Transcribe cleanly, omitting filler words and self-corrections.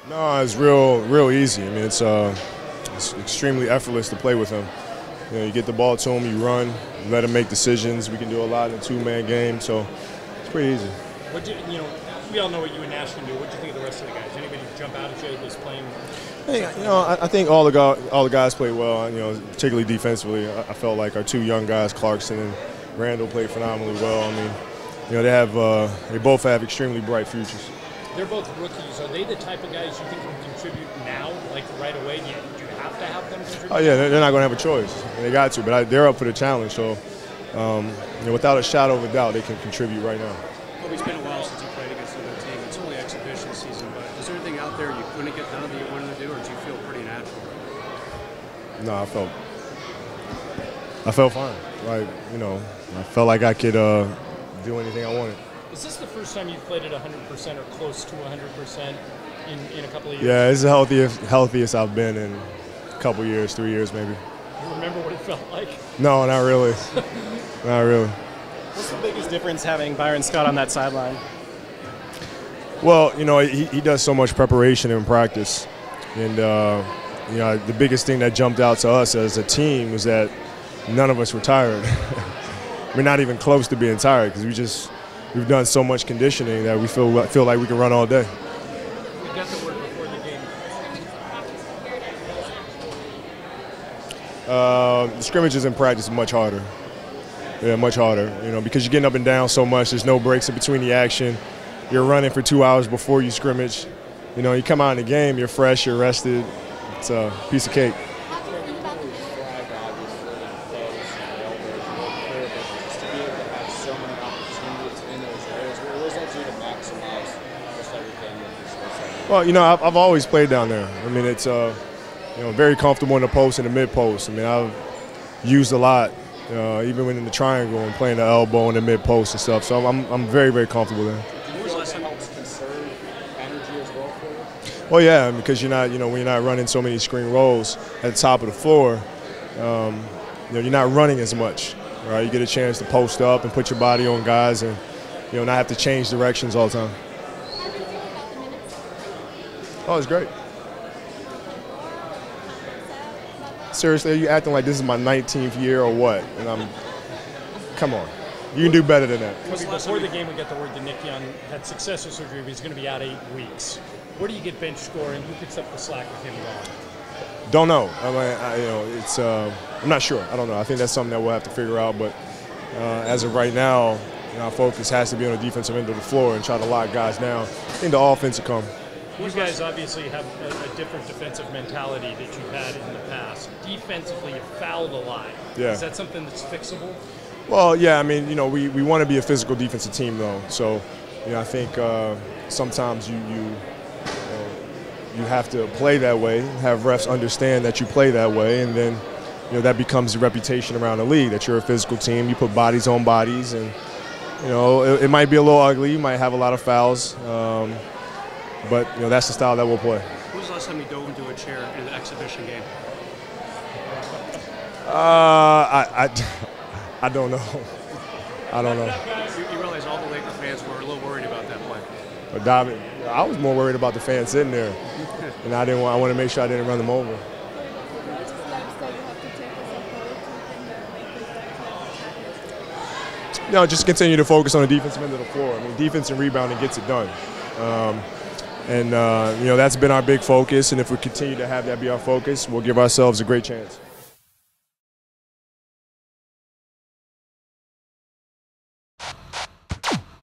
No, it's real easy. I mean, it's extremely effortless to play with him. You get the ball to him, you run, you let him make decisions. We can do a lot in a two-man game, so it's pretty easy. We all know what you and Nash can do. What do you think of the rest of the guys? Anybody jump out at you that's playing? I think all the guys played well. Particularly defensively, I felt like our two young guys, Clarkson and Randall, played phenomenally well. I mean, they both have extremely bright futures. They're both rookies. Are they the type of guys you think can contribute now, like right away? Do you have to have them contribute? Oh yeah, they're not going to have a choice. They got to, but they're up for the challenge. So, without a shadow of a doubt, they can contribute right now. Well, it's been a while since you played against another team. It's only exhibition season, but is there anything out there you couldn't get done that you wanted to do, or do you feel pretty natural? No, I felt fine. I felt like I could do anything I wanted. Is this the first time you've played at 100% or close to 100% in a couple of years? Yeah, it's the healthiest I've been in a couple years, 3 years maybe. You remember what it felt like? No, not really. Not really. What's the biggest difference having Byron Scott on that sideline? Well, he does so much preparation in practice. And, the biggest thing that jumped out to us as a team was that none of us were tired. We're not even close to being tired because we've done so much conditioning that we feel like we can run all day. We got the word before the game. The scrimmages in practice are much harder. Yeah, much harder. Because you're getting up and down so much. There's no breaks in between the action. You're running for 2 hours before you scrimmage. You come out in the game, you're fresh, you're rested. It's a piece of cake. Well, I've always played down there. I mean, it's very comfortable in the post and the mid post. I mean, I've used a lot, even when in the triangle and playing the elbow and the mid post and stuff. So I'm very, very comfortable there. Well, yeah, because you're not, when you're not running so many screen rolls at the top of the floor, you're not running as much. Right? You get a chance to post up and put your body on guys, and not have to change directions all the time. Oh, it's great. Seriously, are you acting like this is my 19th year or what? And come on. You can do better than that. Before the game, we got the word that Nick Young had successful surgery, but he's going to be out 8 weeks. Where do you get bench scoring? Who picks up the slack with him gone? Don't know. I'm not sure. I don't know. I think that's something that we'll have to figure out. But as of right now, our focus has to be on the defensive end of the floor and try to lock guys down. I think the offense will come. You guys obviously have a different defensive mentality that you've had in the past. Defensively, you fouled a lot. Yeah. Is that something that's fixable? Well, yeah. I mean, we want to be a physical defensive team, though. So, I think sometimes you have to play that way, have refs understand that you play that way, and then that becomes the reputation around the league that you're a physical team. You put bodies on bodies, and it might be a little ugly. You might have a lot of fouls. But that's the style that we'll play. When was the last time you dove into a chair in an exhibition game? I don't know. I don't know. You realize all the Laker fans were a little worried about that play. But I was more worried about the fans sitting there, and I want to make sure I didn't run them over. Just continue to focus on the defensive end of the floor. I mean, defense and rebounding gets it done. That's been our big focus, and if we continue to have that be our focus, we'll give ourselves a great chance.